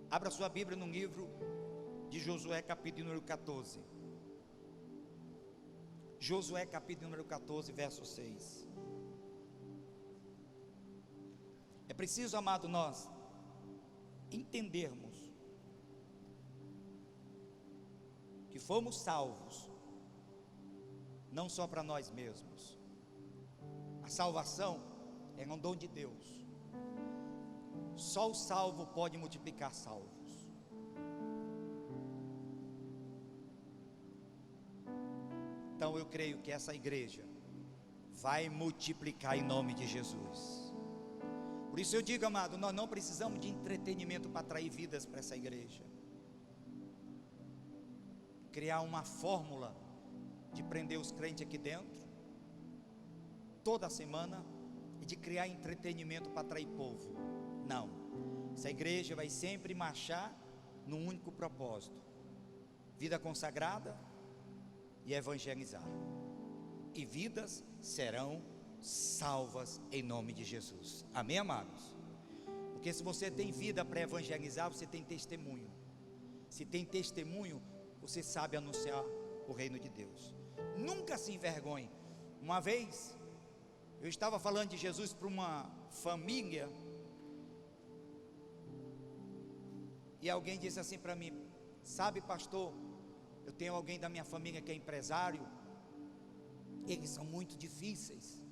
Abra sua Bíblia no livro de Josué, capítulo número 14. Josué, capítulo número 14, verso 6. É preciso, amado, nós entendermos que fomos salvos não só para nós mesmos. A salvação é um dom de Deus. Só o salvo pode multiplicar salvos. Então eu creio que essa igreja vai multiplicar em nome de Jesus. Por isso eu digo, amado, nós não precisamos de entretenimento para atrair vidas para essa igreja. Criar uma fórmula de prender os crentes aqui dentro toda semana e de criar entretenimento para atrair povo. Não, essa igreja vai sempre marchar num único propósito: vida consagrada e evangelizar, e vidas serão salvas em nome de Jesus. Amém, amados? Porque se você tem vida para evangelizar, você tem testemunho. Se tem testemunho, você sabe anunciar o reino de Deus. Nunca se envergonhe. Uma vez eu estava falando de Jesus para uma família, e alguém disse assim para mim: sabe, pastor, eu tenho alguém da minha família que é empresário, eles são muito difíceis.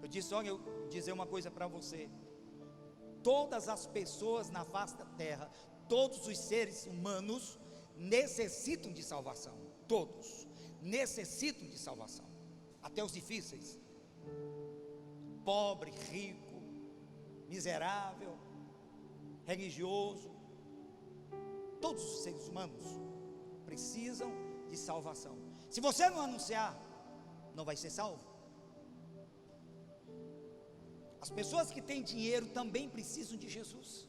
Eu disse: olha, eu vou dizer uma coisa para você: todas as pessoas na face da terra, todos os seres humanos necessitam de salvação. Todos necessitam de salvação, até os difíceis, pobre, rico, miserável, religioso. Todos os seres humanos precisam de salvação. Se você não anunciar, não vai ser salvo. As pessoas que têm dinheiro também precisam de Jesus.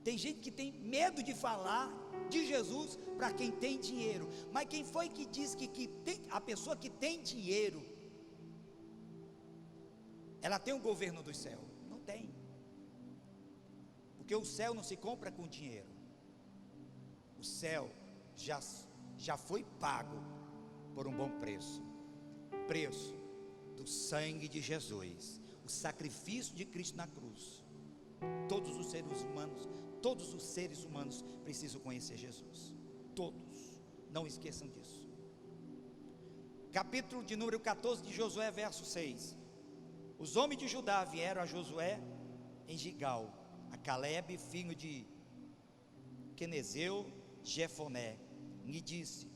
Tem gente que tem medo de falar de Jesus para quem tem dinheiro. Mas quem foi que disse que a pessoa que tem dinheiro, ela tem o governo do céu? Não tem. Porque o céu não se compra com dinheiro. O céu já foi pago por um bom preço. Preço do sangue de Jesus, o sacrifício de Cristo na cruz. Todos os seres humanos precisam conhecer Jesus. Todos, não esqueçam disso. Capítulo de número 14 de Josué, verso 6. Os homens de Judá vieram a Josué em Gigal, a Calebe, filho de Quenezeu, Jefoné, e disse: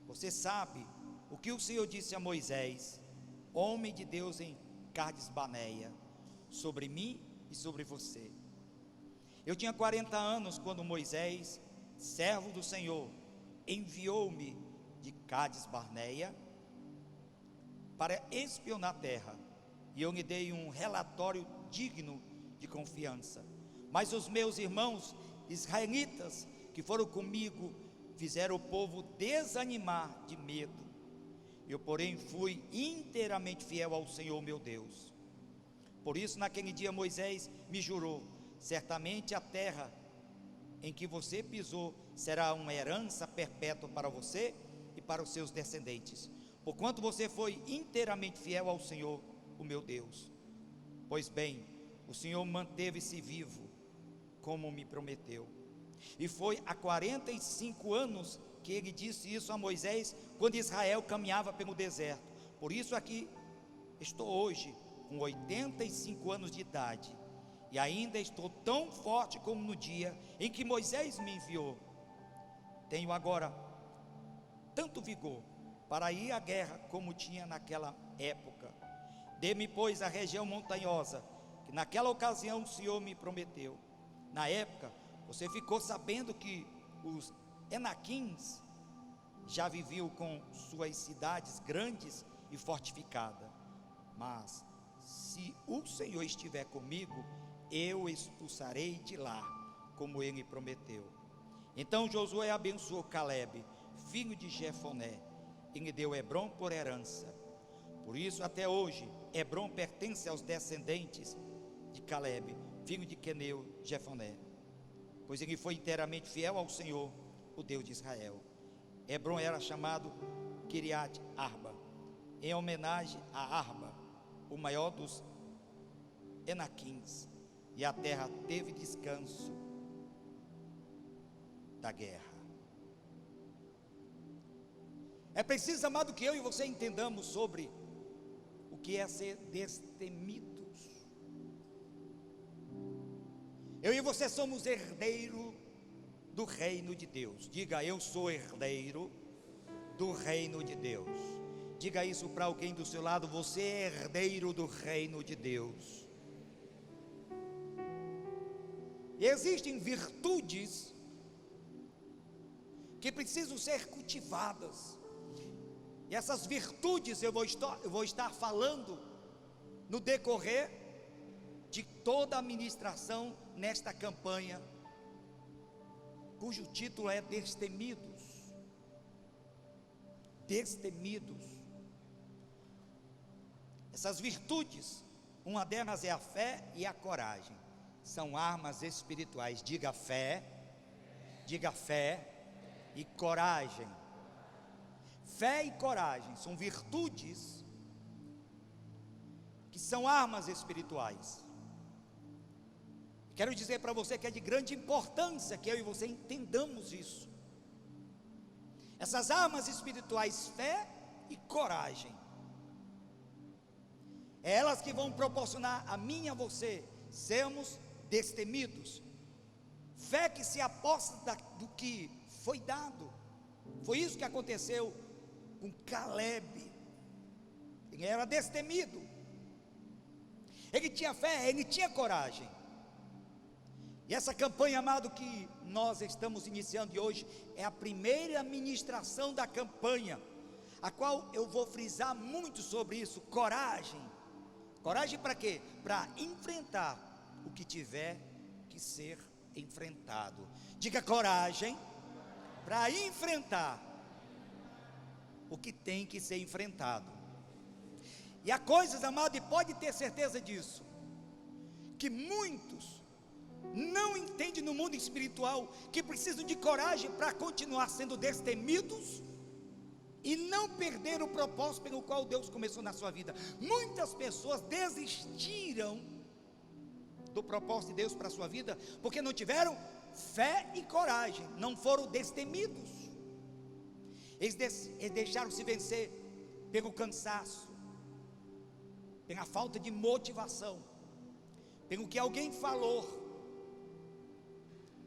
você sabe o que o Senhor disse a Moisés, homem de Deus, em Cades Barneia, sobre mim e sobre você. Eu tinha 40 anos quando Moisés, servo do Senhor, enviou-me de Cades Barneia para espionar a terra, e eu lhe dei um relatório digno de confiança. Mas os meus irmãos israelitas que foram comigo fizeram o povo desanimar de medo. Eu, porém, fui inteiramente fiel ao Senhor meu Deus. Por isso, naquele dia Moisés me jurou: certamente a terra em que você pisou será uma herança perpétua para você e para os seus descendentes, porquanto você foi inteiramente fiel ao Senhor, o meu Deus. Pois bem, o Senhor manteve-se vivo, como me prometeu. E foi há 45 anos que ele disse isso a Moisés, quando Israel caminhava pelo deserto. Por isso aqui estou hoje, com 85 anos de idade, e ainda estou tão forte como no dia em que Moisés me enviou. Tenho agora tanto vigor para ir à guerra como tinha naquela época. Dê-me, pois, a região montanhosa, que naquela ocasião o Senhor me prometeu. Na época, você ficou sabendo que os Enaquins já viviam com suas cidades grandes e fortificadas. Mas, se o Senhor estiver comigo, eu expulsarei de lá, como ele prometeu. Então Josué abençoou Calebe, filho de Jefoné, e lhe deu Hebrom por herança. Por isso, até hoje, Hebrom pertence aos descendentes de Calebe, filho de Queneu, Jefoné. pois ele foi inteiramente fiel ao Senhor, o Deus de Israel. Hebrom era chamado Kiriat Arba, em homenagem a Arba, o maior dos Enaquins, e a terra teve descanso da guerra. É preciso, amado, que eu e você entendamos sobre o que é ser destemidos. Eu e você somos herdeiro do reino de Deus. Diga: eu sou herdeiro do reino de Deus. Diga isso para alguém do seu lado: você é herdeiro do reino de Deus. E existem virtudes que precisam ser cultivadas. E essas virtudes eu vou estar falando no decorrer de toda a ministração nesta campanha, cujo título é Destemidos. Destemidos. Essas virtudes, uma delas é a fé e a coragem. São armas espirituais. Diga fé e coragem. Fé e coragem são virtudes que são armas espirituais. Quero dizer para você que é de grande importância que eu e você entendamos isso. Essas armas espirituais, fé e coragem, é elas que vão proporcionar a mim e a você sermos destemidos. Fé que se aposta do que foi dado. Foi isso que aconteceu com Caleb. Ele era destemido, ele tinha fé, ele tinha coragem. E essa campanha, amado, que nós estamos iniciando hoje, é a primeira ministração da campanha, a qual eu vou frisar muito sobre isso. Coragem. Coragem para quê? Para enfrentar o que tiver que ser enfrentado. Diga coragem para enfrentar o que tem que ser enfrentado. E há coisas, amado, e pode ter certeza disso, que muitos não entendem no mundo espiritual, que precisam de coragem para continuar sendo destemidos e não perder o propósito pelo qual Deus começou na sua vida. Muitas pessoas desistiram do propósito de Deus para a sua vida, porque não tiveram fé e coragem, não foram destemidos. Eles deixaram-se vencer pelo cansaço, pela falta de motivação, pelo que alguém falou.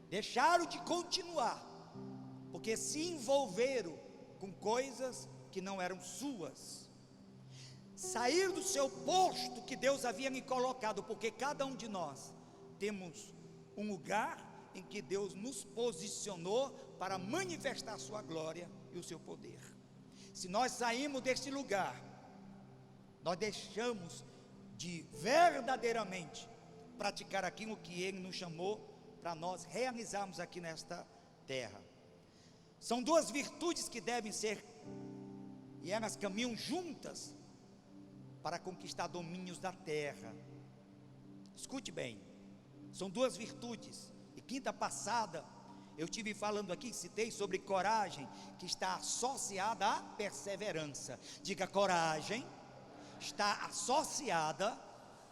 Deixaram de continuar, porque se envolveram com coisas que não eram suas. Sair do seu posto que Deus havia me colocado, porque cada um de nós temos um lugar em que Deus nos posicionou para manifestar a sua glória e o seu poder. Se nós saímos deste lugar, nós deixamos de verdadeiramente praticar aquilo que Ele nos chamou para nós realizarmos aqui nesta terra. São duas virtudes que devem ser, e elas caminham juntas para conquistar domínios da terra. Escute bem, são duas virtudes. E quinta passada eu tive falando aqui, citei sobre coragem, que está associada à perseverança. Diga: coragem está associada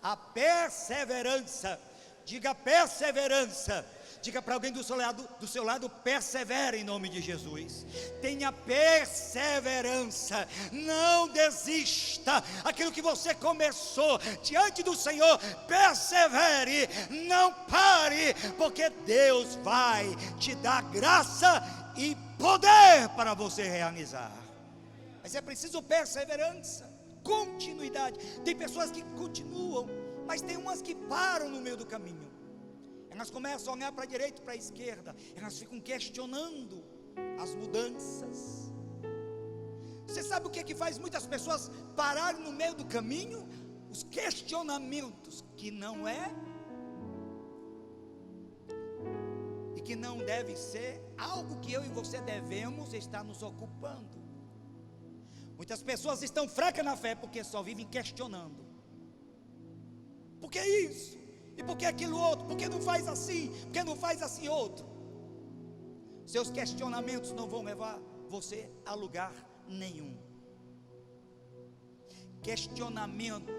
à perseverança. Diga perseverança. Diga para alguém do seu lado, persevere em nome de Jesus. Tenha perseverança, não desista. Aquilo que você começou diante do Senhor, persevere, não pare, porque Deus vai te dar graça e poder para você realizar. Mas é preciso perseverança, continuidade. Tem pessoas que continuam, mas tem umas que param no meio do caminho. Elas começam a olhar para a direita e para a esquerda, elas ficam questionando as mudanças. Você sabe o que é que faz muitas pessoas pararem no meio do caminho? Os questionamentos, que não é e que não deve ser algo que eu e você devemos estar nos ocupando. Muitas pessoas estão fracas na fé porque só vivem questionando. Por que isso? E por que aquilo outro? Por que não faz assim? Por que não faz assim outro? Seus questionamentos não vão levar você a lugar nenhum. Questionamento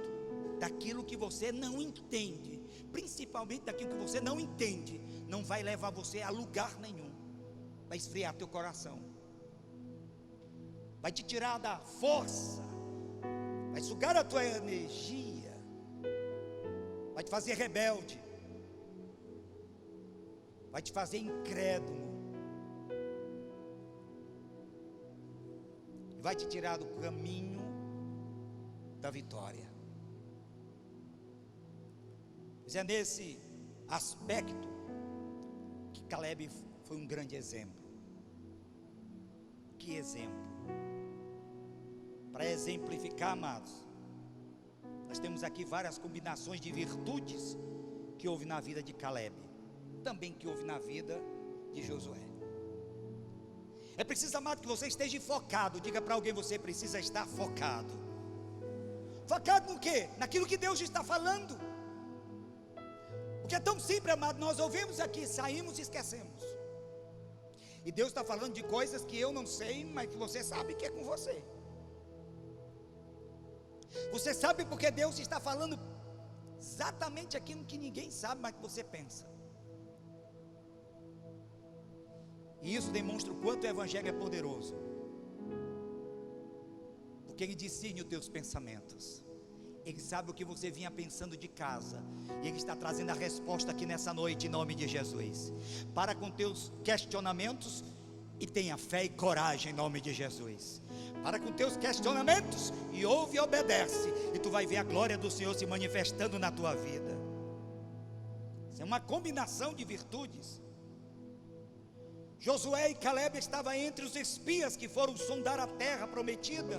daquilo que você não entende, principalmente daquilo que você não entende, não vai levar você a lugar nenhum. Vai esfriar teu coração, vai te tirar da força, vai sugar a tua energia, vai te fazer rebelde, vai te fazer incrédulo, vai te tirar do caminho da vitória. Pois é nesse aspecto que Caleb foi um grande exemplo. Que exemplo! Para exemplificar, amados, nós temos aqui várias combinações de virtudes que houve na vida de Caleb, também que houve na vida de Josué. É preciso, amado, que você esteja focado. Diga para alguém: você precisa estar focado. Focado no quê? Naquilo que Deus está falando. Porque é tão simples, amado, nós ouvimos aqui, saímos e esquecemos. E Deus está falando de coisas que eu não sei, mas que você sabe que é com você. Você sabe porque Deus está falando exatamente aquilo que ninguém sabe, mas que você pensa. E isso demonstra o quanto o Evangelho é poderoso, porque ele discerne os teus pensamentos. Ele sabe o que você vinha pensando de casa, e Ele está trazendo a resposta aqui nessa noite, em nome de Jesus. Para com teus questionamentos e tenha fé e coragem, em nome de Jesus. Para com teus questionamentos e ouve e obedece, e tu vai ver a glória do Senhor se manifestando na tua vida. Isso é uma combinação de virtudes. Josué e Caleb estavam entre os espias que foram sondar a terra prometida,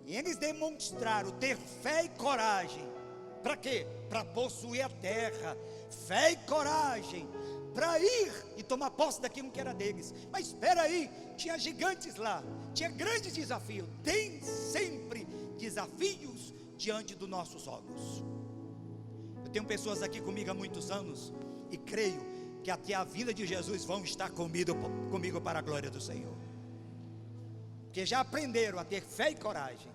e eles demonstraram ter fé e coragem. Para quê? Para possuir a terra. Fé e coragem para ir e tomar posse daquilo que era deles. Mas espera aí, tinha gigantes lá, tinha grandes desafios. Tem sempre desafios diante dos nossos olhos. Eu tenho pessoas aqui comigo há muitos anos, e creio que até a vinda de Jesus vão estar comigo para a glória do Senhor, porque já aprenderam a ter fé e coragem.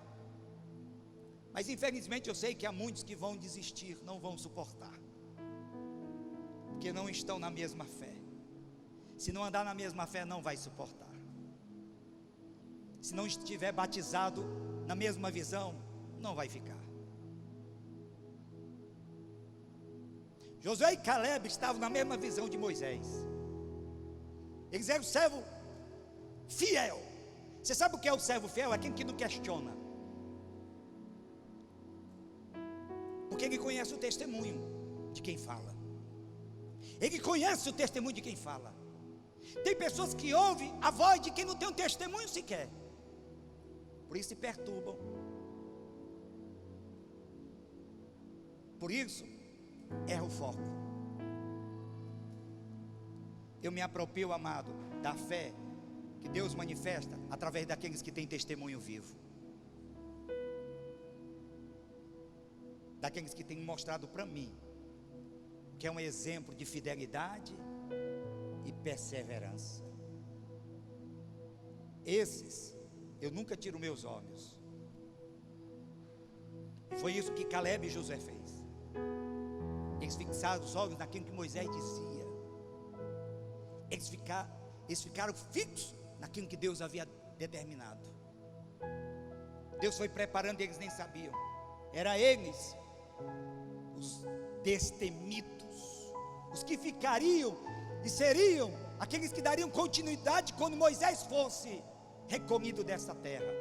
Mas infelizmente eu sei que há muitos que vão desistir, não vão suportar, porque não estão na mesma fé. Se não andar na mesma fé, não vai suportar. Se não estiver batizado na mesma visão, não vai ficar. Josué e Caleb estavam na mesma visão de Moisés. Eles eram servo fiel. Você sabe o que é o servo fiel? É aquele que não questiona, porque ele conhece o testemunho de quem fala. Ele conhece o testemunho de quem fala. Tem pessoas que ouvem a voz de quem não tem um testemunho sequer, por isso se perturbam. Por isso erra o foco. Eu me aproprio, amado, da fé que Deus manifesta através daqueles que têm testemunho vivo, daqueles que têm mostrado para mim que é um exemplo de fidelidade e perseverança. Esses eu nunca tiro meus olhos. E foi isso que Caleb e Josué fez. Eles fixaram os olhos naquilo que Moisés dizia. Eles ficaram fixos naquilo que Deus havia determinado. Deus foi preparando, eles nem sabiam. Era eles os destemidos, os que ficariam e seriam aqueles que dariam continuidade quando Moisés fosse recomido dessa terra.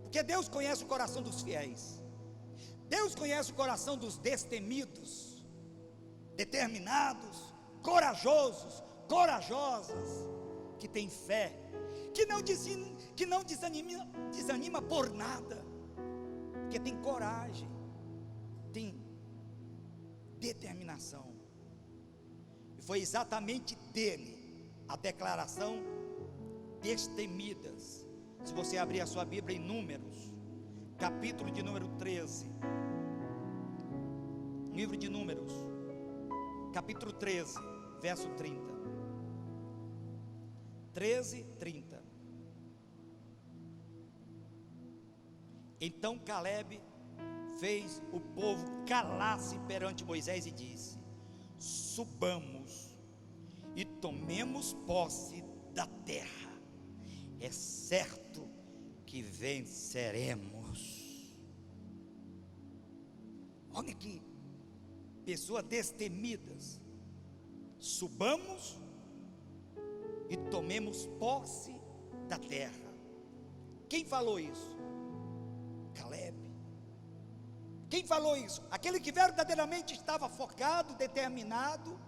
Porque Deus conhece o coração dos fiéis. Deus conhece o coração dos destemidos, determinados, corajosos, corajosas, que têm fé, que não desanima por nada, porque tem coragem, tem determinação. E foi exatamente dele a declaração destemidas. Se você abrir a sua Bíblia em Números, capítulo de número 13, Livro de Números, capítulo 13, verso 30. 13, 30. Então Caleb fez o povo calar-se perante Moisés e disse: subamos e tomemos posse da terra, é certo que venceremos. Olha aqui, pessoas destemidas. Subamos e tomemos posse da terra. Quem falou isso? Caleb. Quem falou isso? Aquele que verdadeiramente estava focado, determinado,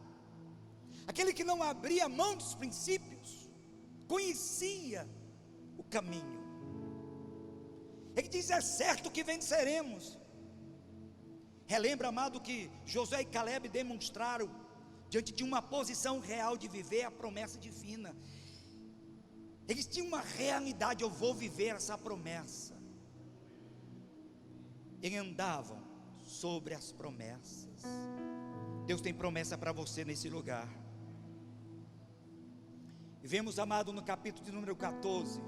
aquele que não abria mão dos princípios, conhecia o caminho. Ele diz: é certo que venceremos. Relembra, amado, que Josué e Caleb demonstraram, diante de uma posição real de viver a promessa divina. Eles tinham uma realidade: eu vou viver essa promessa. Eles andavam sobre as promessas. Deus tem promessa para você nesse lugar. E vemos, amado, no capítulo de número 14,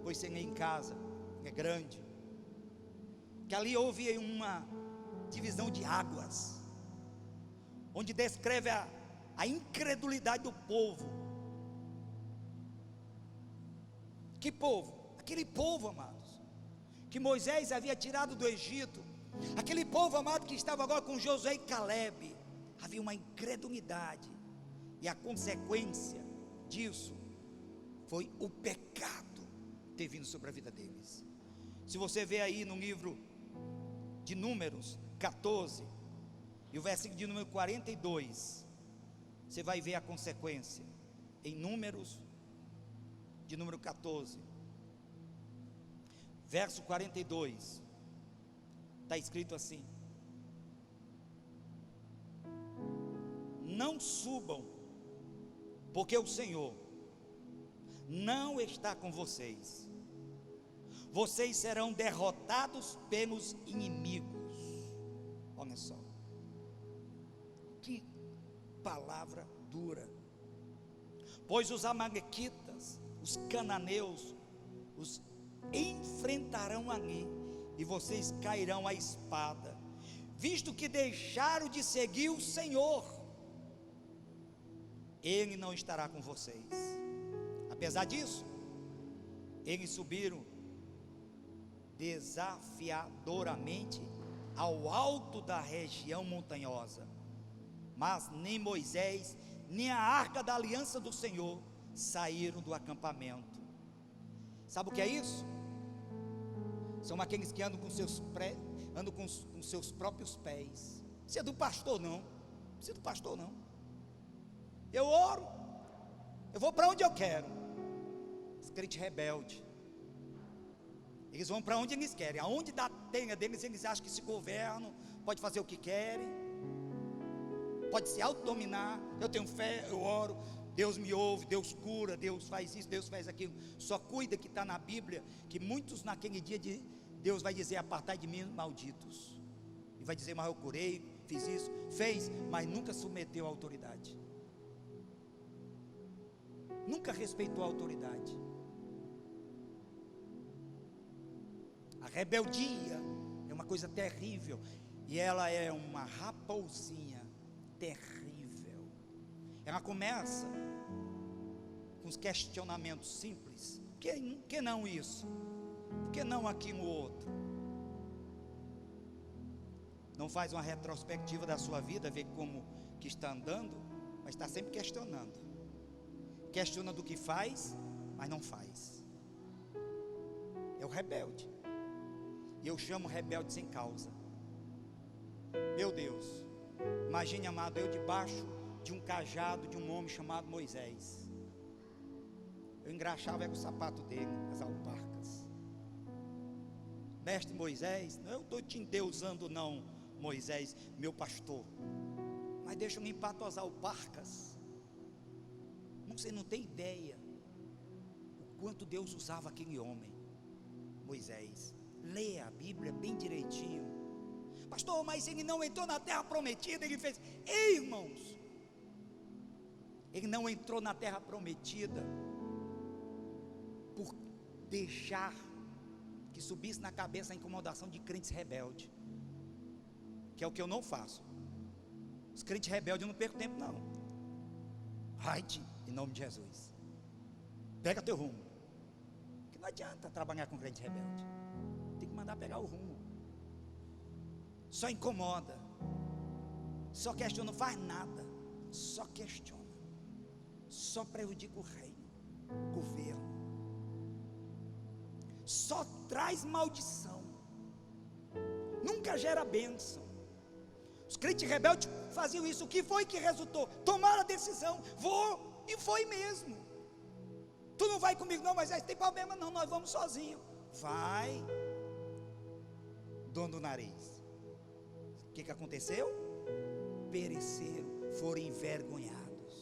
pois você em casa, é grande, que ali houve uma divisão de águas, onde descreve a incredulidade do povo. Que povo? Aquele povo, amados, que Moisés havia tirado do Egito, aquele povo, amado, que estava agora com Josué e Caleb. Havia uma incredulidade, e a consequência disso foi o pecado ter vindo sobre a vida deles. Se você vê aí no livro de Números 14, e o versículo de número 42, você vai ver a consequência. Em Números de número 14, verso 42, está escrito assim: não subam, porque o Senhor não está com vocês, vocês serão derrotados pelos inimigos. Olha só, que palavra dura. Pois os amalequitas, os cananeus, os enfrentarão ali, e vocês cairão à espada, visto que deixaram de seguir o Senhor. Ele não estará com vocês. Apesar disso, eles subiram desafiadoramente ao alto da região montanhosa, mas nem Moisés, nem a arca da aliança do Senhor saíram do acampamento. Sabe o que é isso? São aqueles que andam com seus próprios pés. Não precisa do pastor não, não precisa do pastor não. Eu oro, eu vou para onde eu quero. Esse crente rebelde, eles vão para onde eles querem, aonde dá tenha deles, eles acham que se governam, pode fazer o que querem, pode se autodominar. Eu tenho fé, eu oro, Deus me ouve, Deus cura, Deus faz isso, Deus faz aquilo. Só cuida que está na Bíblia, que muitos naquele dia Deus vai dizer: apartai de mim, malditos. E vai dizer: mas eu curei, fiz isso, fez, mas nunca submeteu à autoridade, nunca respeitou a autoridade. A rebeldia é uma coisa terrível, e ela é uma raposinha terrível. Ela começa com os questionamentos simples: por que não isso? Por que não aquilo outro? Não faz uma retrospectiva da sua vida, ver como que está andando, mas está sempre questionando. Questiona do que faz, mas não faz. É o rebelde. E eu chamo rebelde sem causa. Meu Deus, imagine, amado, eu debaixo de um cajado de um homem chamado Moisés. Eu engraxava o sapato dele, as alparcas. Mestre Moisés, não, eu estou te endeusando não, Moisés, meu pastor, mas deixa eu limpar tuas alparcas. Você não tem ideia o quanto Deus usava aquele homem, Moisés. Leia a Bíblia bem direitinho. Pastor, mas ele não entrou na terra prometida. Ele fez, ei, irmãos, ele não entrou na terra prometida por deixar que subisse na cabeça a incomodação de crentes rebeldes, que é o que eu não faço. Os crentes rebeldes eu não perco tempo não. Vai-te, em nome de Jesus, pega teu rumo, que não adianta trabalhar com crente rebelde, tem que mandar pegar o rumo. Só incomoda, só questiona, não faz nada, só questiona, só prejudica o reino, o governo, só traz maldição, nunca gera bênção. Os crentes rebeldes faziam isso. O que foi que resultou? Tomaram a decisão, vou, e foi mesmo. Tu não vai comigo não, mas tem problema não, nós vamos sozinhos. Vai, dono do nariz. O que aconteceu? Pereceram, foram envergonhados,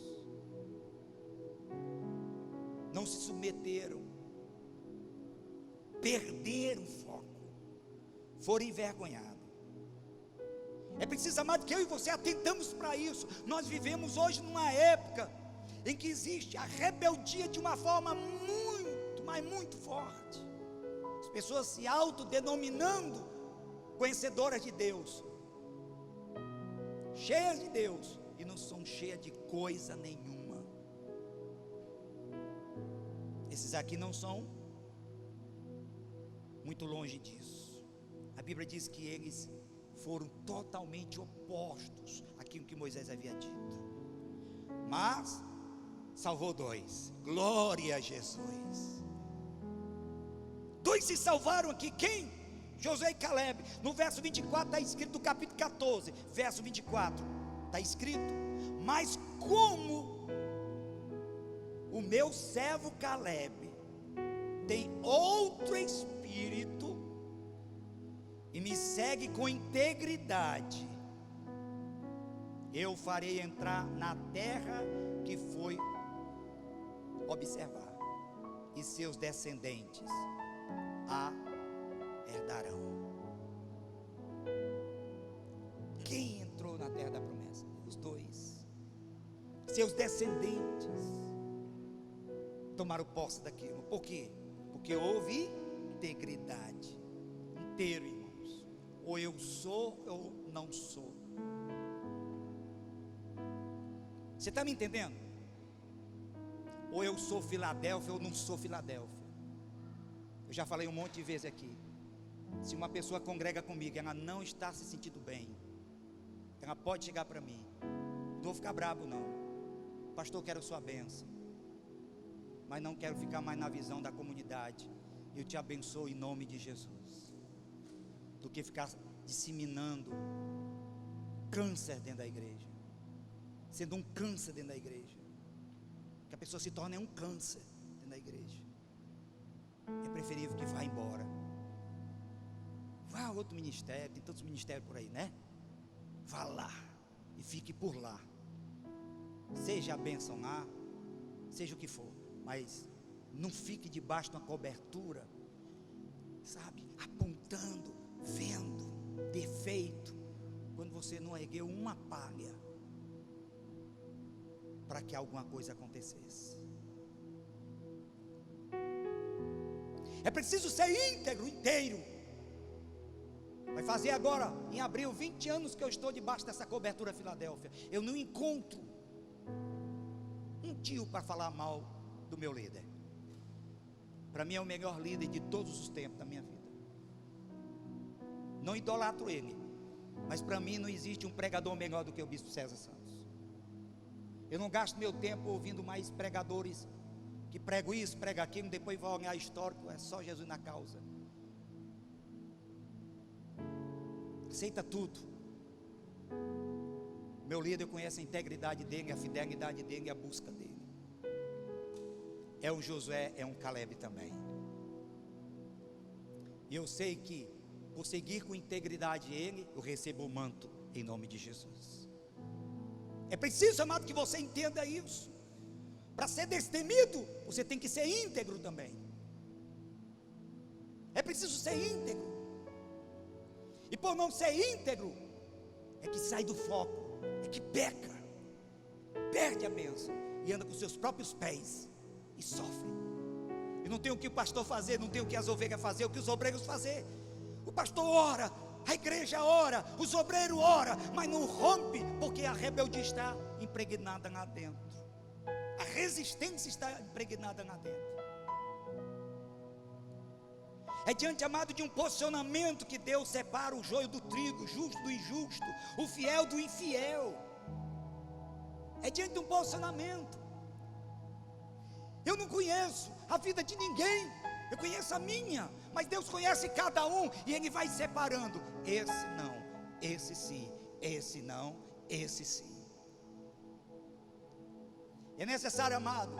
não se submeteram, perderam o foco, foram envergonhados. É preciso, amado, que eu e você atentamos para isso. Nós vivemos hoje numa época em que existe a rebeldia de uma forma muito, mas muito forte. As pessoas se autodenominando conhecedoras de Deus, cheias de Deus, e não são cheias de coisa nenhuma. Esses aqui não são muito longe disso. A Bíblia diz que eles foram totalmente opostos àquilo que Moisés havia dito, mas salvou dois. Glória a Jesus. Dois se salvaram aqui. Quem? Josué e Caleb. No verso 24 está escrito, no capítulo 14, verso 24, está escrito: mas como o meu servo Caleb tem outro espírito e me segue com integridade, eu farei entrar na terra que foi observar, e seus descendentes a herdarão. Quem entrou na terra da promessa? Os dois. Seus descendentes tomaram posse daquilo. Por quê? Porque houve integridade. Inteiro, irmãos. Ou eu sou ou não sou. Você está me entendendo? Ou eu sou Filadélfia ou não sou Filadélfia. Eu já falei um monte de vezes aqui. Se uma pessoa congrega comigo, ela não está se sentindo bem, ela pode chegar para mim. Não vou ficar bravo não. Pastor, quero sua bênção, mas não quero ficar mais na visão da comunidade. Eu te abençoo em nome de Jesus. Do que ficar disseminando câncer dentro da igreja, sendo um câncer dentro da igreja, que a pessoa se torne um câncer dentro da igreja. É preferível que vá embora, vá a outro ministério. Tem tantos ministérios por aí, né? Vá lá e fique por lá, seja a bênção lá, seja o que for, mas não fique debaixo de uma cobertura, sabe, apontando, vendo defeito, quando você não ergueu uma palha para que alguma coisa acontecesse. É preciso ser íntegro, inteiro. Vai fazer agora, em abril, 20 anos que eu estou debaixo dessa cobertura Filadélfia. Eu não encontro um tio para falar mal do meu líder. Para mim é o melhor líder de todos os tempos da minha vida. Não idolatro ele, mas para mim não existe um pregador melhor do que o bispo César Santos. Eu não gasto meu tempo ouvindo mais pregadores que pregam isso, pregam aquilo, depois vão olhar histórico. É só Jesus na causa. Aceita tudo. Meu líder conhece a integridade dele, a fidelidade dele, a busca dele. É um Josué, é um Caleb também. E eu sei que por seguir com integridade ele, eu recebo o manto em nome de Jesus. É preciso, amado, que você entenda isso. Para ser destemido, você tem que ser íntegro também. É preciso ser íntegro. e por não ser íntegro, é que sai do foco, é que peca, perde a bênção, e anda com seus próprios pés, e sofre. E não tem o que o pastor fazer, não tem o que as ovelhas fazer, o que os obreiros fazer. O pastor ora, a igreja ora, os obreiros ora, mas não rompe, porque a rebeldia está impregnada lá dentro, a resistência está impregnada lá dentro. É diante, amado, de um posicionamento que Deus separa o joio do trigo, o justo do injusto, o fiel do infiel. É diante de um posicionamento. Eu não conheço a vida de ninguém, eu conheço a minha, mas Deus conhece cada um, e Ele vai separando, esse não, esse sim, esse não, esse sim. É necessário, amado,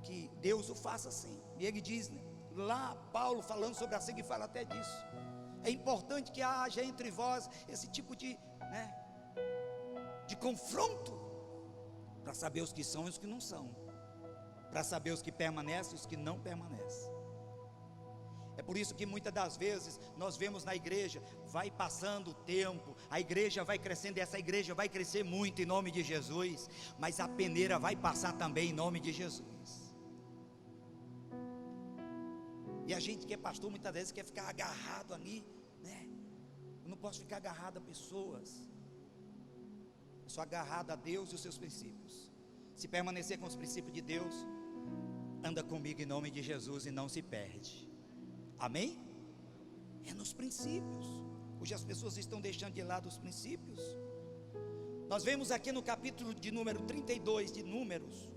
que Deus o faça assim. E ele diz, né, lá Paulo falando sobre a ceia, fala até disso. É importante que haja entre vós esse tipo de confronto, para saber os que são e os que não são, para saber os que permanecem e os que não permanecem. É por isso que muitas das vezes nós vemos na igreja, vai passando o tempo, a igreja vai crescendo, e essa igreja vai crescer muito em nome de Jesus, mas a peneira vai passar também em nome de Jesus. E a gente que é pastor muitas vezes quer ficar agarrado ali, né? Eu não posso ficar agarrado a pessoas, eu sou agarrado a Deus e os seus princípios. Se permanecer com os princípios de Deus, anda comigo em nome de Jesus e não se perde. Amém? É nos princípios. Hoje as pessoas estão deixando de lado os princípios. Nós vemos aqui no capítulo de número 32 de Números,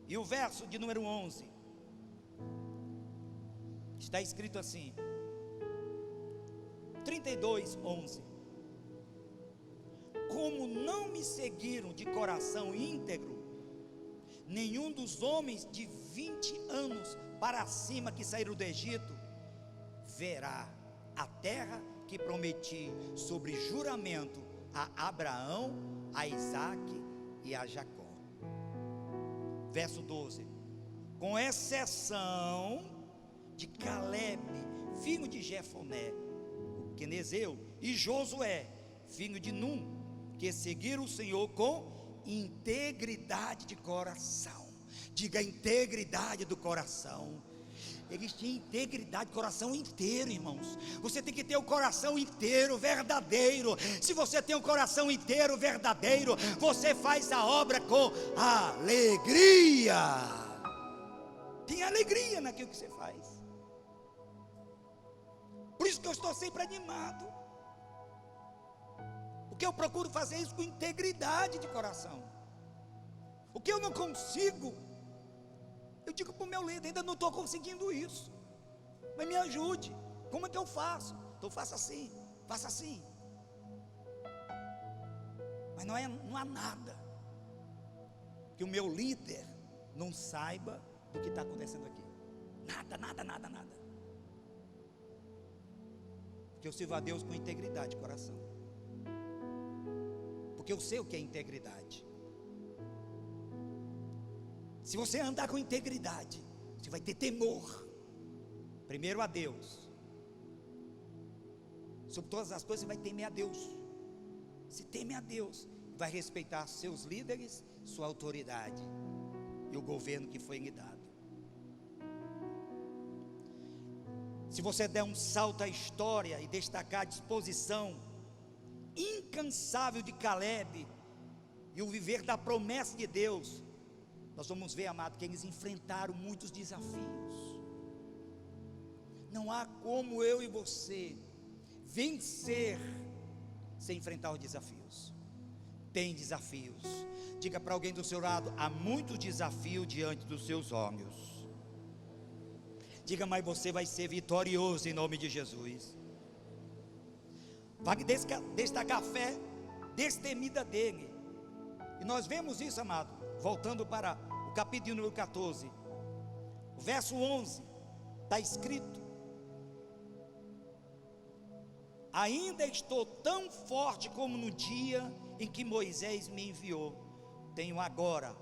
e o verso de número 11, está escrito assim, 32:11: como não me seguiram de coração íntegro, nenhum dos homens de 20 anos para cima que saíram do Egito verá a terra que prometi sobre juramento a Abraão, a Isaque e a Jacó. Verso 12: com exceção de Caleb, filho de Jefoné, o quenezeu, e Josué, filho de Num, que seguiram o Senhor com integridade de coração. Diga, integridade do coração. Eles tinham integridade de coração inteiro, irmãos. Você tem que ter o coração inteiro, verdadeiro. Se você tem o coração inteiro, verdadeiro, você faz a obra com alegria. Tem alegria naquilo que você faz. Por isso que eu estou sempre animado, porque eu procuro fazer isso com integridade de coração. O que eu não consigo, eu digo para o meu líder, ainda não estou conseguindo isso, mas me ajude. Como é que eu faço? Então faça assim, faça assim. Mas não há nada que o meu líder não saiba do que está acontecendo aqui. Nada. Porque eu sirvo a Deus com integridade de coração, porque eu sei o que é integridade. Se você andar com integridade, você vai ter temor, primeiro a Deus, sobre todas as coisas você vai temer a Deus. Se teme a Deus, vai respeitar seus líderes, sua autoridade e o governo que foi lhe dado. Se você der um salto à história e destacar a disposição incansável de Caleb e o viver da promessa de Deus, nós vamos ver, amado, que eles enfrentaram muitos desafios. Não há como eu e você vencer sem enfrentar os desafios. Tem desafios. Diga para alguém do seu lado: há muito desafio diante dos seus olhos. Diga, mas você vai ser vitorioso em nome de Jesus. Vai destacar a fé destemida dele. E nós vemos isso, amado, voltando para o capítulo número 14, o verso 11, está escrito: ainda estou tão forte como no dia em que Moisés me enviou. Tenho agora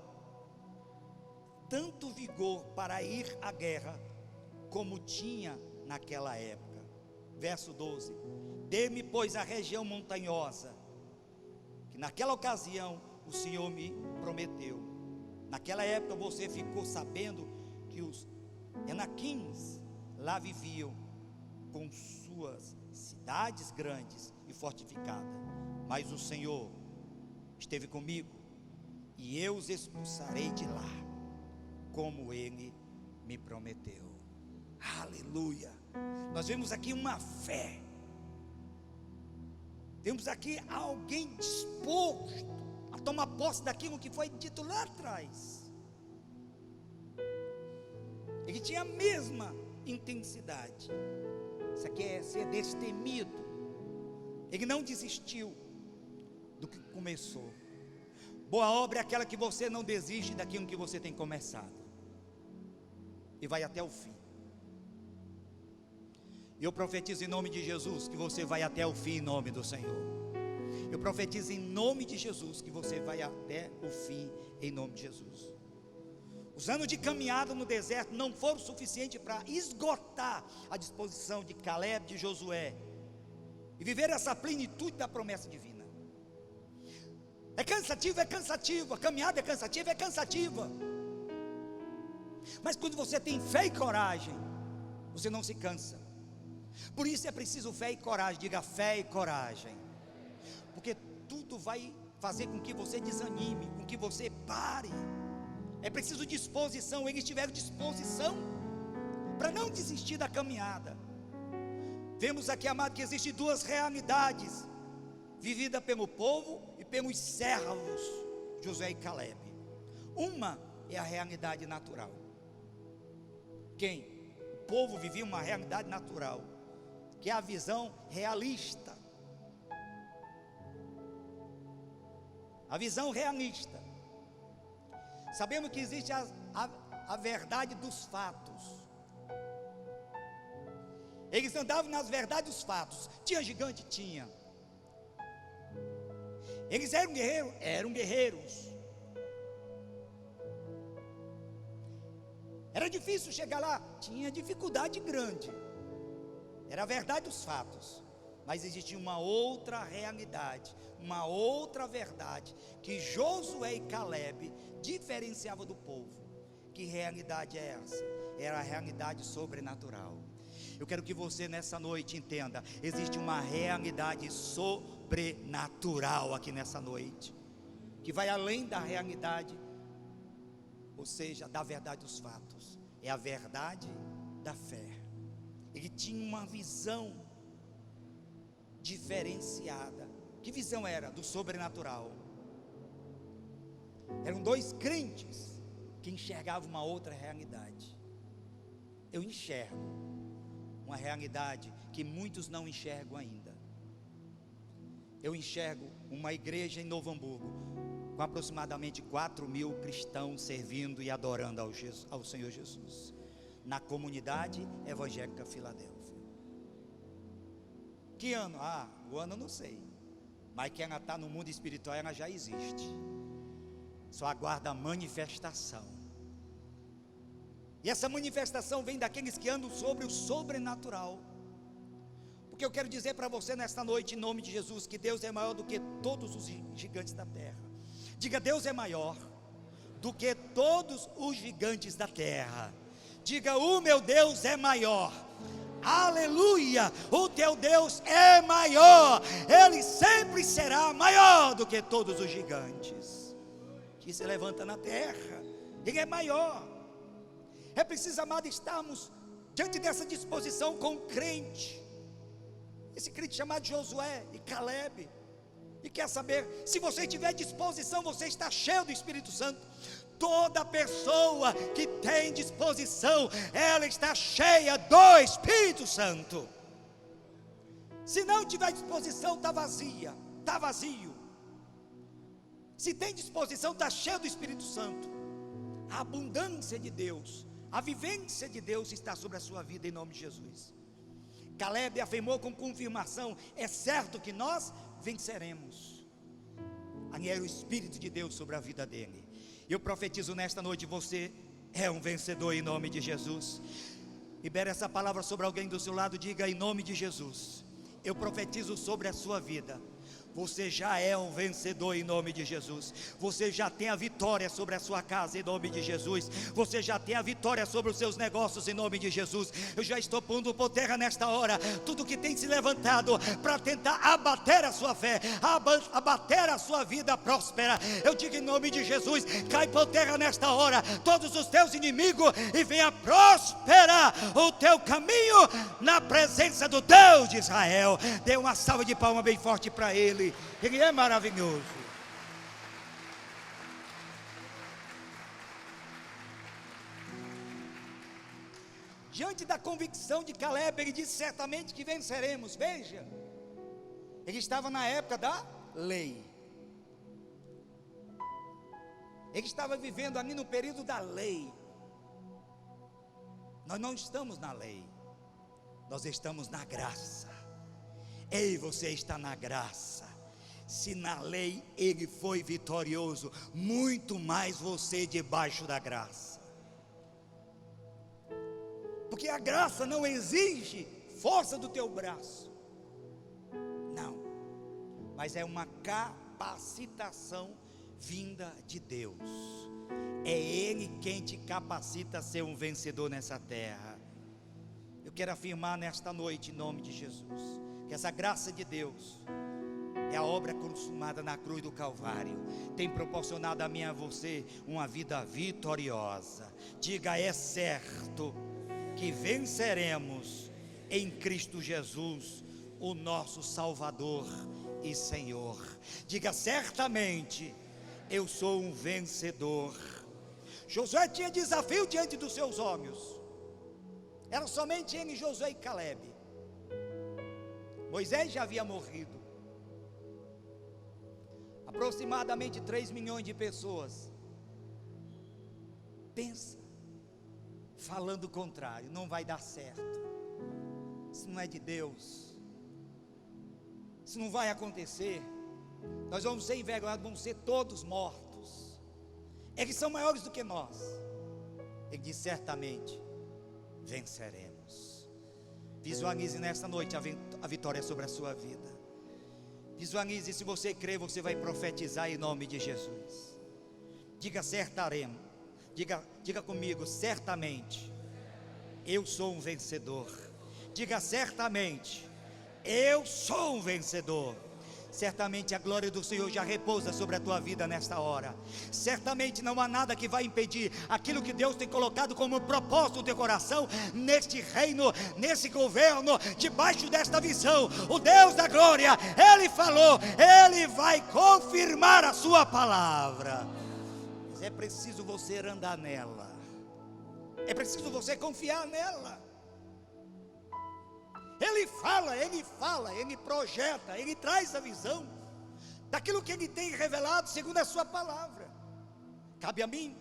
tanto vigor para ir à guerra como tinha naquela época. Verso 12: dê-me, pois, a região montanhosa, que naquela ocasião o Senhor me prometeu. Naquela época você ficou sabendo que os Enaquins lá viviam, com suas cidades grandes e fortificadas. Mas o Senhor esteve comigo, e eu os expulsarei de lá, como Ele me prometeu. Aleluia! Nós vemos aqui uma fé. Temos aqui alguém disposto a tomar posse daquilo que foi dito lá atrás. Ele tinha a mesma intensidade. Isso aqui é ser destemido. Ele não desistiu do que começou. Boa obra é aquela que você não desiste daquilo que você tem começado, e vai até o fim. Eu profetizo em nome de Jesus que você vai até o fim em nome do Senhor. Eu profetizo em nome de Jesus que você vai até o fim em nome de Jesus. Os anos de caminhada no deserto não foram suficientes para esgotar a disposição de Caleb, de Josué, e viver essa plenitude da promessa divina. É cansativo, a caminhada é cansativa. Mas quando você tem fé e coragem, você não se cansa. Por isso é preciso fé e coragem. Diga: fé e coragem. Porque tudo vai fazer com que você desanime, com que você pare. É preciso disposição. Eles tiveram disposição para não desistir da caminhada. Vemos aqui, amado, que existem duas realidades vivida pelo povo e pelos servos Josué e Caleb. Uma é a realidade natural. O povo vivia uma realidade natural, que é a visão realista. A visão realista. Sabemos que existe a verdade dos fatos. Eles andavam nas verdades dos fatos. Tinha gigante? Tinha. Eles eram guerreiros? Eram guerreiros. Era difícil chegar lá? Tinha dificuldade grande. Era a verdade dos fatos. Mas existia uma outra realidade, uma outra verdade, que Josué e Caleb diferenciavam do povo. Que realidade é essa? Era a realidade sobrenatural. Eu quero que você nessa noite entenda: existe uma realidade sobrenatural aqui nessa noite, que vai além da realidade, ou seja, da verdade dos fatos. É a verdade da fé. Ele tinha uma visão diferenciada. Que visão era? Do sobrenatural. Eram dois crentes que enxergavam uma outra realidade. Eu enxergo uma realidade que muitos não enxergam ainda. Eu enxergo uma igreja em Novo Hamburgo, com aproximadamente 4.000 cristãos servindo e adorando ao Senhor Jesus, na comunidade evangélica Filadélfia. Que ano? O ano eu não sei, mas que ela está no mundo espiritual, ela já existe. Só aguarda a manifestação. E essa manifestação vem daqueles que andam sobre o sobrenatural. Porque eu quero dizer para você nesta noite, em nome de Jesus, que Deus é maior do que todos os gigantes da terra. Diga: Deus é maior do que todos os gigantes da terra. Diga: o meu Deus é maior. Aleluia! O teu Deus é maior. Ele sempre será maior do que todos os gigantes que se levantam na terra. Ele é maior. É preciso, amado, estarmos diante dessa disposição com o crente. Esse crente chamado Josué e Caleb. E quer saber, se você tiver disposição, você está cheio do Espírito Santo. Toda pessoa que tem disposição, ela está cheia do Espírito Santo. Se não tiver disposição, está vazia, está vazio. Se tem disposição, está cheio do Espírito Santo. A abundância de Deus, a vivência de Deus está sobre a sua vida em nome de Jesus. Caleb afirmou com confirmação: é certo que nós venceremos. Ali era o Espírito de Deus sobre a vida dele. Eu profetizo nesta noite: você é um vencedor em nome de Jesus. Libere essa palavra sobre alguém do seu lado. Diga: em nome de Jesus, eu profetizo sobre a sua vida. Você já é um vencedor em nome de Jesus. Você já tem a vitória sobre a sua casa em nome de Jesus. Você já tem a vitória sobre os seus negócios em nome de Jesus. Eu já estou pondo por terra nesta hora tudo que tem se levantado para tentar abater a sua fé, abater a sua vida próspera. Eu digo em nome de Jesus: cai por terra nesta hora todos os teus inimigos e venha prosperar o teu caminho na presença do Deus de Israel. Dê uma salva de palmas bem forte para Ele. Ele é maravilhoso. Diante da convicção de Caleb, ele disse: certamente que venceremos. Veja, ele estava na época da lei. Ele estava vivendo ali no período da lei. Nós não estamos na lei, nós estamos na graça. Ei, você está na graça. Se na lei ele foi vitorioso, muito mais você debaixo da graça. Porque a graça não exige força do teu braço, não, mas é uma capacitação vinda de Deus. É Ele quem te capacita a ser um vencedor nessa terra. Eu quero afirmar nesta noite, em nome de Jesus, que essa graça de Deus é a obra consumada na cruz do Calvário, tem proporcionado a mim e a você uma vida vitoriosa. Diga: é certo que venceremos em Cristo Jesus, o nosso Salvador e Senhor. Diga: certamente eu sou um vencedor. Josué tinha desafio diante dos seus olhos, era somente ele, Josué e Caleb. Moisés já havia morrido. Aproximadamente 3 milhões de pessoas. Pensa, falando o contrário, não vai dar certo. Isso não é de Deus. Isso não vai acontecer. Nós vamos ser envergonhados, vamos ser todos mortos. Eles são maiores do que nós. Ele diz: certamente venceremos. Visualize nesta noite a vitória sobre a sua vida. Visualize, se você crê, você vai profetizar em nome de Jesus. Diga: certaremos. Diga comigo: certamente eu sou um vencedor. Diga: certamente eu sou um vencedor. Certamente a glória do Senhor já repousa sobre a tua vida nesta hora. Certamente não há nada que vai impedir aquilo que Deus tem colocado como propósito no teu coração, neste reino, nesse governo, debaixo desta visão. O Deus da glória, Ele falou, Ele vai confirmar a sua palavra. Mas é preciso você andar nela, é preciso você confiar nela. Ele fala, Ele projeta, Ele traz a visão daquilo que Ele tem revelado segundo a sua palavra. Cabe a mim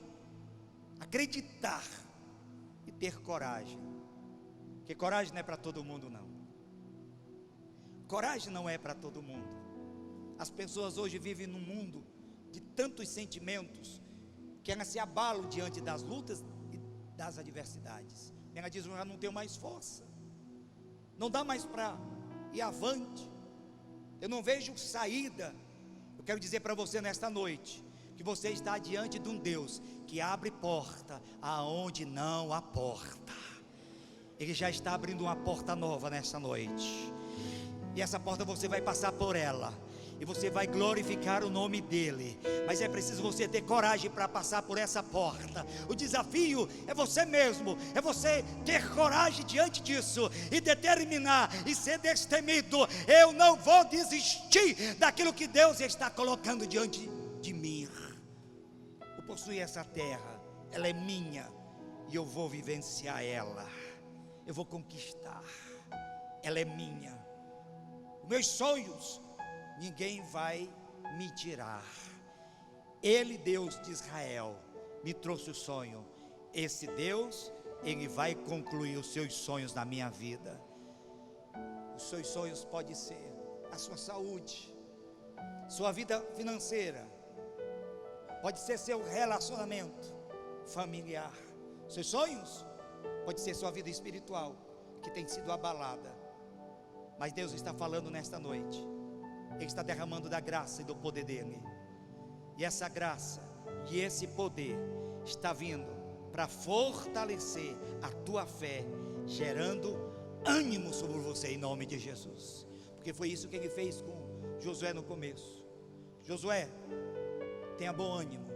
acreditar e ter coragem, porque coragem não é para todo mundo não. Coragem não é para todo mundo. As pessoas hoje vivem num mundo de tantos sentimentos que elas se abalam diante das lutas e das adversidades. Ela diz: eu já não tenho mais força, não dá mais para ir avante, eu não vejo saída. Eu quero dizer para você nesta noite, que você está diante de um Deus que abre porta aonde não há porta. Ele já está abrindo uma porta nova nesta noite, e essa porta você vai passar por ela, e você vai glorificar o nome dEle. Mas é preciso você ter coragem para passar por essa porta. O desafio é você mesmo, é você ter coragem diante disso e determinar e ser destemido. Eu não vou desistir daquilo que Deus está colocando diante de mim. Eu possuo essa terra, ela é minha, e eu vou vivenciar ela, eu vou conquistar, ela é minha. Os meus sonhos ninguém vai me tirar. Ele, Deus de Israel, me trouxe o sonho. Esse Deus, Ele vai concluir os seus sonhos na minha vida. Os seus sonhos podem ser a sua saúde, sua vida financeira, pode ser seu relacionamento familiar. Seus sonhos pode ser sua vida espiritual que tem sido abalada, mas Deus está falando nesta noite. Ele está derramando da graça e do poder dele, e essa graça e esse poder está vindo para fortalecer a tua fé, gerando ânimo sobre você em nome de Jesus, porque foi isso que ele fez com Josué no começo. Josué, tenha bom ânimo,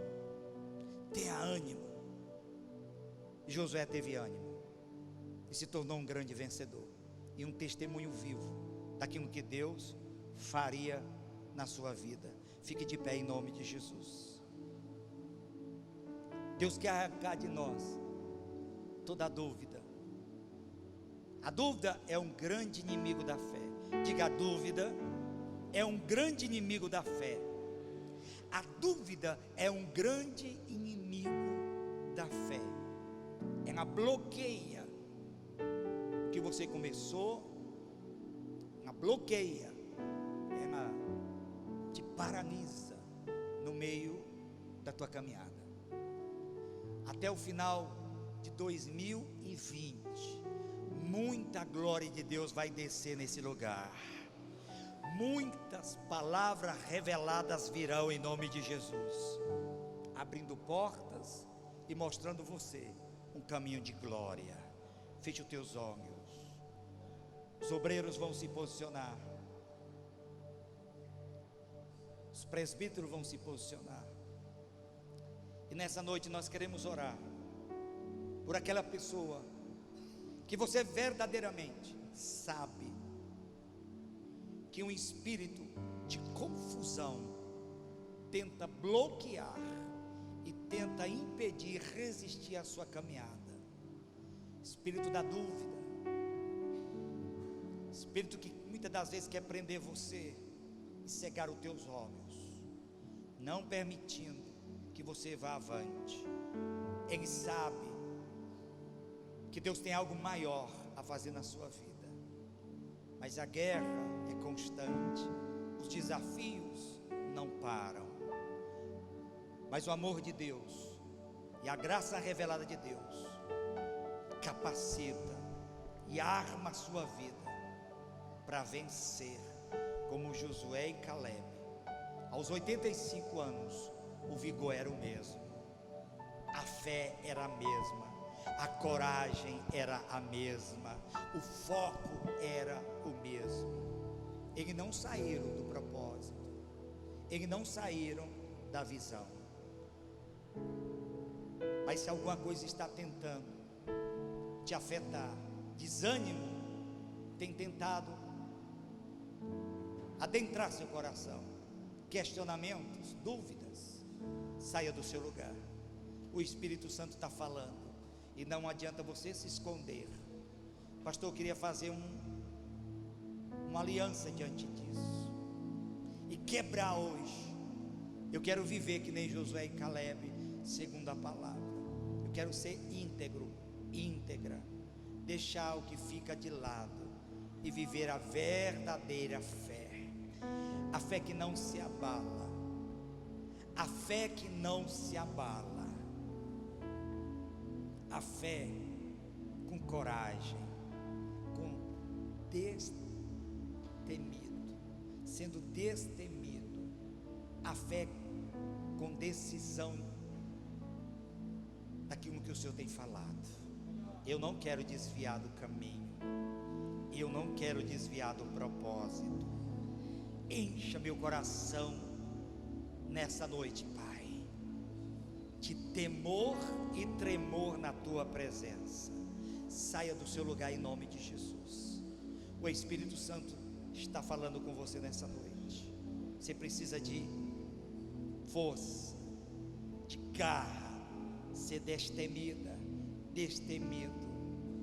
tenha ânimo. E Josué teve ânimo e se tornou um grande vencedor e um testemunho vivo daquilo que Deus faria na sua vida. Fique de pé em nome de Jesus. Deus quer arrancar de nós toda a dúvida. A dúvida é um grande inimigo da fé. Diga: a dúvida é um grande inimigo da fé. A dúvida é um grande inimigo da fé. Ela bloqueia o que você começou, ela bloqueia, ela te paralisa no meio da tua caminhada. Até o final de 2020, muita glória de Deus vai descer nesse lugar. Muitas palavras reveladas virão em nome de Jesus, abrindo portas e mostrando você um caminho de glória. Feche os teus olhos. Os obreiros vão se posicionar, os presbíteros vão se posicionar, e nessa noite nós queremos orar por aquela pessoa que você verdadeiramente sabe que um espírito de confusão tenta bloquear e tenta impedir, resistir à sua caminhada. Espírito da dúvida, espírito que muitas das vezes quer prender você e cegar os teus olhos, não permitindo que você vá avante. Ele sabe que Deus tem algo maior a fazer na sua vida, mas a guerra é constante, os desafios não param, mas o amor de Deus e a graça revelada de Deus capacita e arma a sua vida para vencer, como Josué e Caleb. Aos 85 anos o vigor era o mesmo, a fé era a mesma, a coragem era a mesma, o foco era o mesmo. Eles não saíram do propósito, eles não saíram da visão. Mas se alguma coisa está tentando te afetar, desânimo tem tentado adentrar seu coração, questionamentos, dúvidas, saia do seu lugar. O Espírito Santo está falando, e não adianta você se esconder. Pastor, eu queria fazer uma aliança diante disso e quebrar hoje. Eu quero viver que nem Josué e Caleb, segundo a palavra. Eu quero ser íntegro, íntegra, deixar o que fica de lado e viver a verdadeira fé, a fé que não se abala, a fé que não se abala, a fé com coragem, com destemido, sendo destemido, a fé com decisão daquilo que o Senhor tem falado. Eu não quero desviar do caminho, eu não quero desviar do propósito. Encha meu coração nessa noite, Pai, de temor e tremor na Tua presença. Saia do seu lugar em nome de Jesus. O Espírito Santo está falando com você nessa noite. Você precisa de força, de garra, ser destemida, destemido.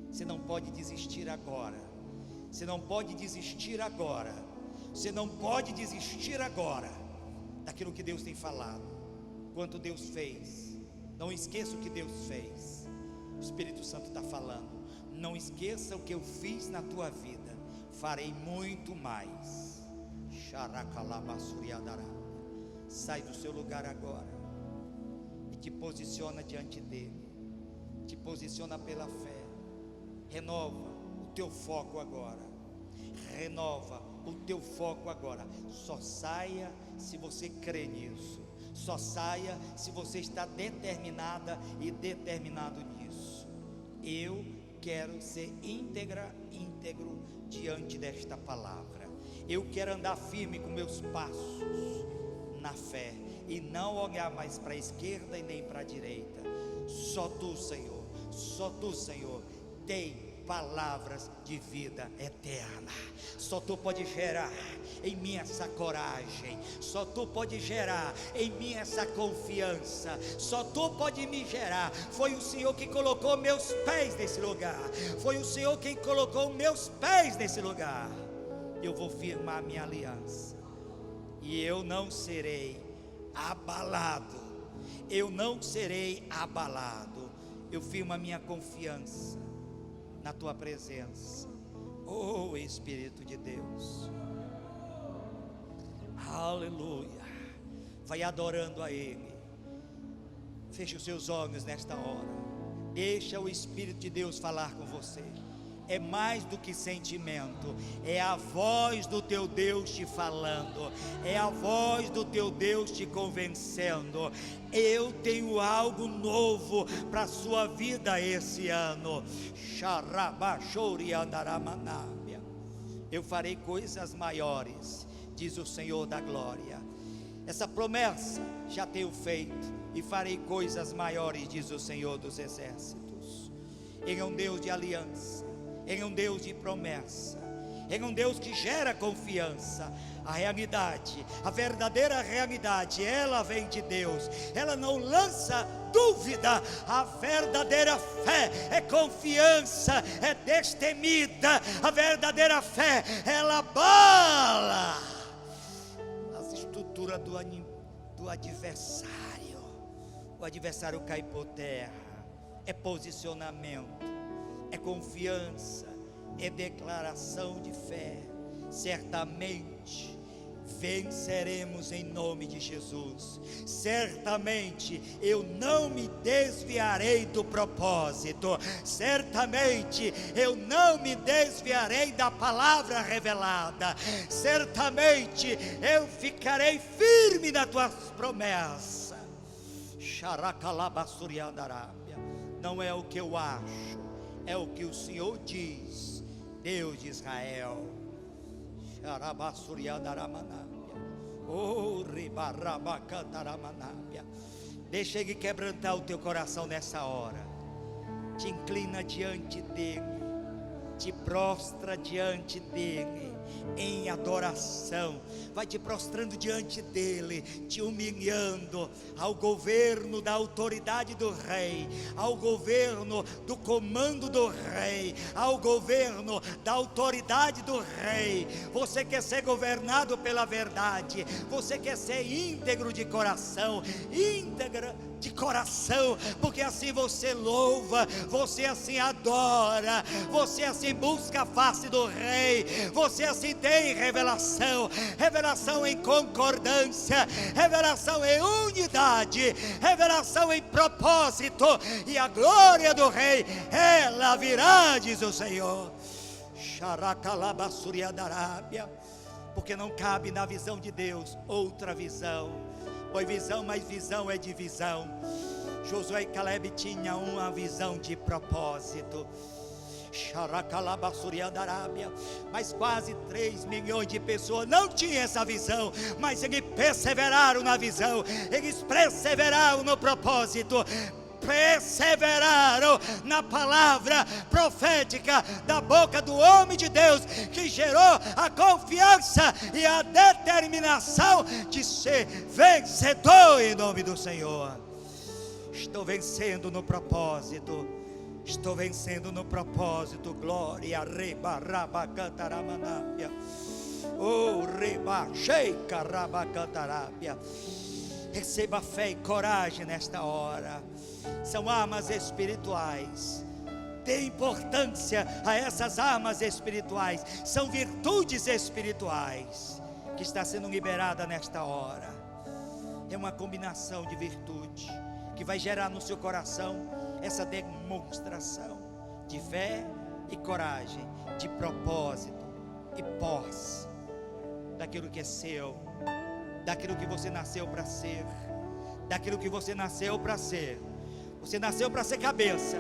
Você não pode desistir agora. Você não pode desistir agora. Você não pode desistir agora daquilo que Deus tem falado. Quanto Deus fez, não esqueça o que Deus fez. O Espírito Santo está falando. Não esqueça o que eu fiz na tua vida. Farei muito mais. Sai do seu lugar agora e te posiciona diante dele. Te posiciona pela fé. Renova o teu foco agora. Renova o teu foco agora. Só saia se você crê nisso. Só saia se você está determinada e determinado nisso. Eu quero ser íntegro diante desta palavra. Eu quero andar firme com meus passos na fé e não olhar mais para a esquerda e nem para a direita. Só tu, Senhor, só tu, Senhor, tem palavras de vida eterna. Só tu pode gerar em mim essa coragem. Só tu pode gerar em mim essa confiança. Só tu pode me gerar. Foi o Senhor que colocou meus pés nesse lugar. Foi o Senhor quem colocou meus pés nesse lugar. Eu vou firmar minha aliança e eu não serei abalado. Eu não serei abalado. Eu firmo a minha confiança na tua presença, oh Espírito de Deus. Aleluia. Vai adorando a Ele. Feche os seus olhos nesta hora. Deixa o Espírito de Deus falar com você. É mais do que sentimento, é a voz do teu Deus te falando, é a voz do teu Deus te convencendo. Eu tenho algo novo para a sua vida esse ano. Eu farei coisas maiores, diz o Senhor da glória. Essa promessa já tenho feito, e farei coisas maiores, diz o Senhor dos exércitos. Ele é um Deus de aliança. Ele é um Deus de promessa. Ele é um Deus que gera confiança. A realidade, a verdadeira realidade, ela vem de Deus. Ela não lança dúvida. A verdadeira fé é confiança, é destemida. A verdadeira fé, ela abala as estruturas do adversário. O adversário cai por terra. É posicionamento, é confiança, é declaração de fé. Certamente venceremos em nome de Jesus. Certamente eu não me desviarei do propósito. Certamente eu não me desviarei da palavra revelada. Certamente eu ficarei firme nas tuas promessas. Não é o que eu acho, é o que o Senhor diz, Deus de Israel. Deixa Ele quebrantar o teu coração nessa hora. Te inclina diante dEle, te prostra diante dEle em adoração. Vai te prostrando diante dEle, te humilhando ao governo da autoridade do Rei, ao governo do comando do Rei, ao governo da autoridade do Rei. Você quer ser governado pela verdade, você quer ser íntegro de coração, íntegra de coração, porque assim você louva, você assim adora, você assim busca a face do Rei, você assim tem revelação, revelação em concordância, revelação em unidade, revelação em propósito, e a glória do Rei, ela virá, diz o Senhor. Porque não cabe na visão de Deus outra visão. Pois visão mais visão é divisão. Josué e Caleb tinham uma visão de propósito. Mas quase 3 milhões de pessoas não tinham essa visão, mas eles perseveraram na visão, eles perseveraram no propósito, perseveraram na palavra profética da boca do homem de Deus, que gerou a confiança e a determinação de ser vencedor em nome do Senhor. Estou vencendo no propósito, estou vencendo no propósito. Glória, reba, raba, cantaramanapia, oh, reba, sheika, raba, cantarapia. Receba fé e coragem nesta hora. São armas espirituais. Dê importância a essas armas espirituais. São virtudes espirituais que está sendo liberada nesta hora. É uma combinação de virtude que vai gerar no seu coração essa demonstração de fé, e coragem, de propósito e posse daquilo que é seu, daquilo que você nasceu para ser, daquilo que você nasceu para ser. Você nasceu para ser cabeça,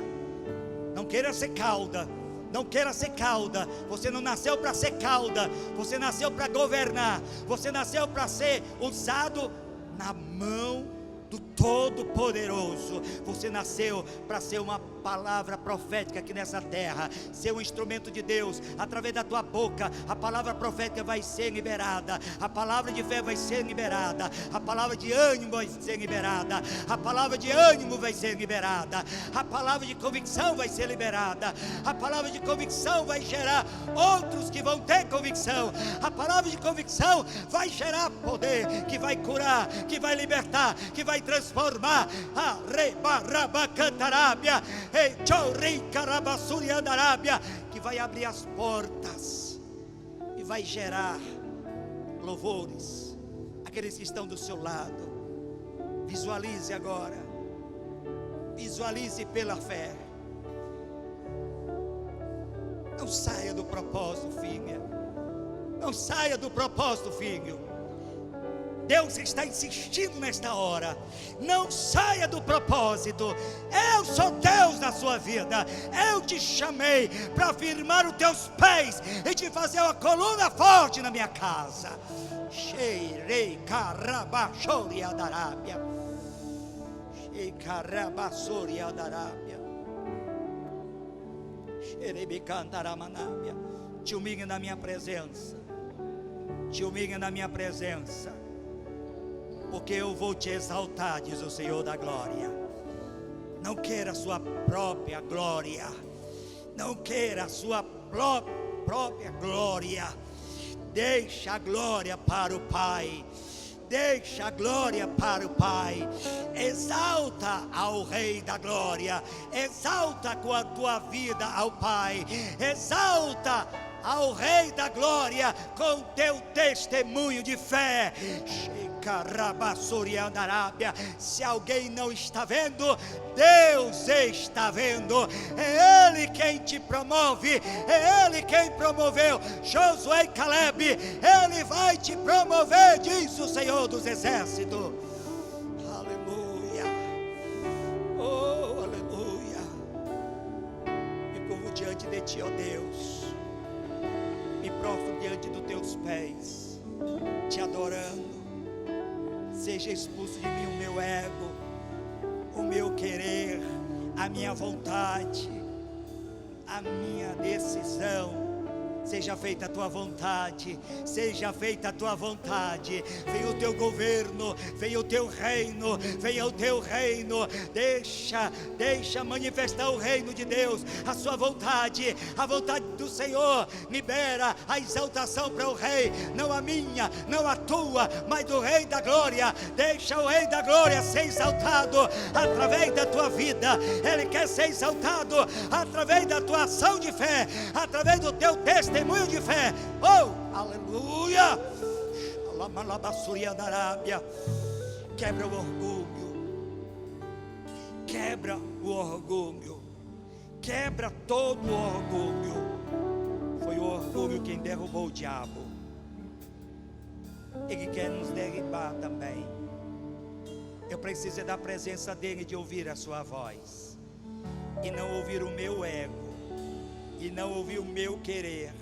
não queira ser cauda. Não queira ser cauda. Você não nasceu para ser cauda. Você nasceu para governar. Você nasceu para ser usado na mão do Todo-Poderoso. Você nasceu para ser uma palavra profética aqui nessa terra, ser um instrumento de Deus. Através da tua boca, a palavra profética vai ser liberada, a palavra de fé vai ser liberada, a palavra de ânimo vai ser liberada, a palavra de ânimo vai ser liberada, a palavra de convicção vai ser liberada, a palavra de convicção vai gerar outros que vão ter convicção, a palavra de convicção vai gerar poder, que vai curar, que vai libertar, que vai transformar. Que vai abrir as portas e vai gerar louvores aqueles que estão do seu lado. Visualize agora, visualize pela fé. Não saia do propósito, filha. Não saia do propósito, filho. Deus está insistindo nesta hora. Não saia do propósito. Eu sou Deus na sua vida. Eu te chamei para firmar os teus pés e te fazer uma coluna forte na minha casa. Sheirei carabachori adarabia. Shei carabachori adarabia. Sheirei cantaramanabia. Te humilhe na minha presença. Te humilhe na minha presença. Porque eu vou te exaltar, diz o Senhor da glória. Não queira a sua própria glória. Não queira a sua própria glória. Deixa a glória para o Pai. Deixa a glória para o Pai. Exalta ao Rei da glória. Exalta com a tua vida ao Pai. Exalta ao Rei da glória com teu testemunho de fé. Se alguém não está vendo, Deus está vendo. É Ele quem te promove, é Ele quem promoveu Josué e Caleb. Ele vai te promover, diz o Senhor dos Exércitos. Aleluia, oh aleluia. Me curvo diante de ti, ó Deus. Me prostro diante dos teus pés, te adorando. Seja expulso de mim o meu ego, o meu querer, a minha vontade, a minha decisão. Seja feita a tua vontade, seja feita a tua vontade. Venha o teu governo, venha o teu reino, venha o teu reino. Deixa manifestar o reino de Deus, a sua vontade, a vontade do Senhor. Libera a exaltação para o rei, não a minha, não a tua, mas do Rei da glória. Deixa o Rei da glória ser exaltado através da tua vida. Ele quer ser exaltado através da tua ação de fé, através do teu testemunho de fé. Oh, aleluia. Quebra o orgulho, quebra o orgulho, quebra todo o orgulho. Foi o orgulho quem derrubou o diabo. Ele quer nos derribar também. Eu preciso da presença dele, de ouvir a sua voz, e não ouvir o meu ego, e não ouvir o meu querer.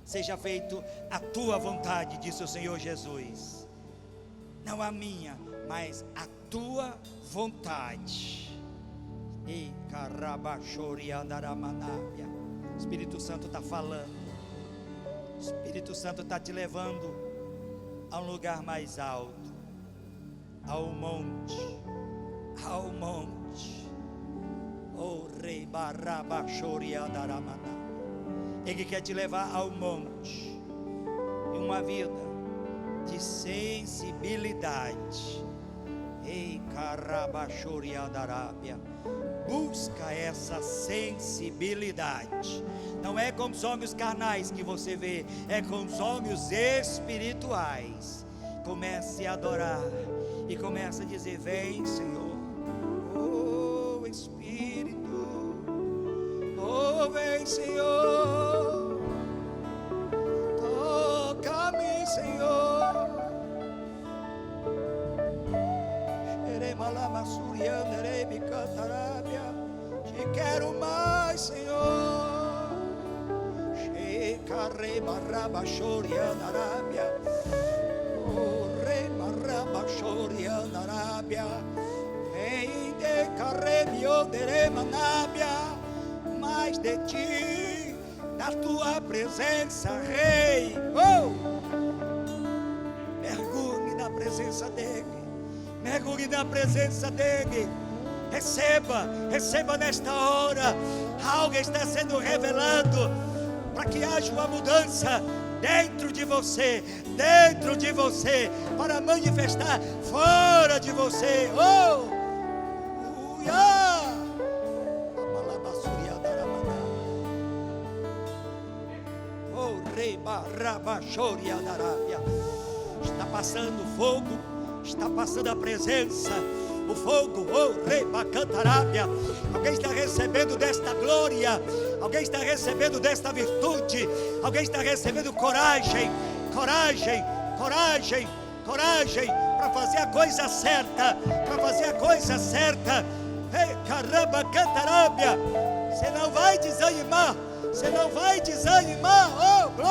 Seja feito a tua vontade, disse o Senhor Jesus. Não a minha, mas a tua vontade. E o Espírito Santo está falando. O Espírito Santo está te levando a um lugar mais alto, ao monte, ao monte. Oh, Rei Barabachoriandaramana. Ele quer te levar ao monte, em uma vida de sensibilidade. Ei, Carabachoriandarábia. Busca essa sensibilidade. Não é com os olhos carnais que você vê, é com os olhos espirituais. Comece a adorar e comece a dizer: vem, Senhor. Oh, Espírito. Oh, Oh, vem, Senhor, toca-me, Senhor. Te quero mais, Senhor. Mais de ti, da tua presença, Rei. Mergulhe na presença dele. Mergulhe na presença dele. Receba nesta hora. Algo está sendo revelado para que haja uma mudança dentro de você, para manifestar fora de você. Está passando fogo, está passando a presença. O fogo, alguém está recebendo desta glória, alguém está recebendo desta virtude, alguém está recebendo coragem para fazer a coisa certa, Você não vai desanimar, oh glória.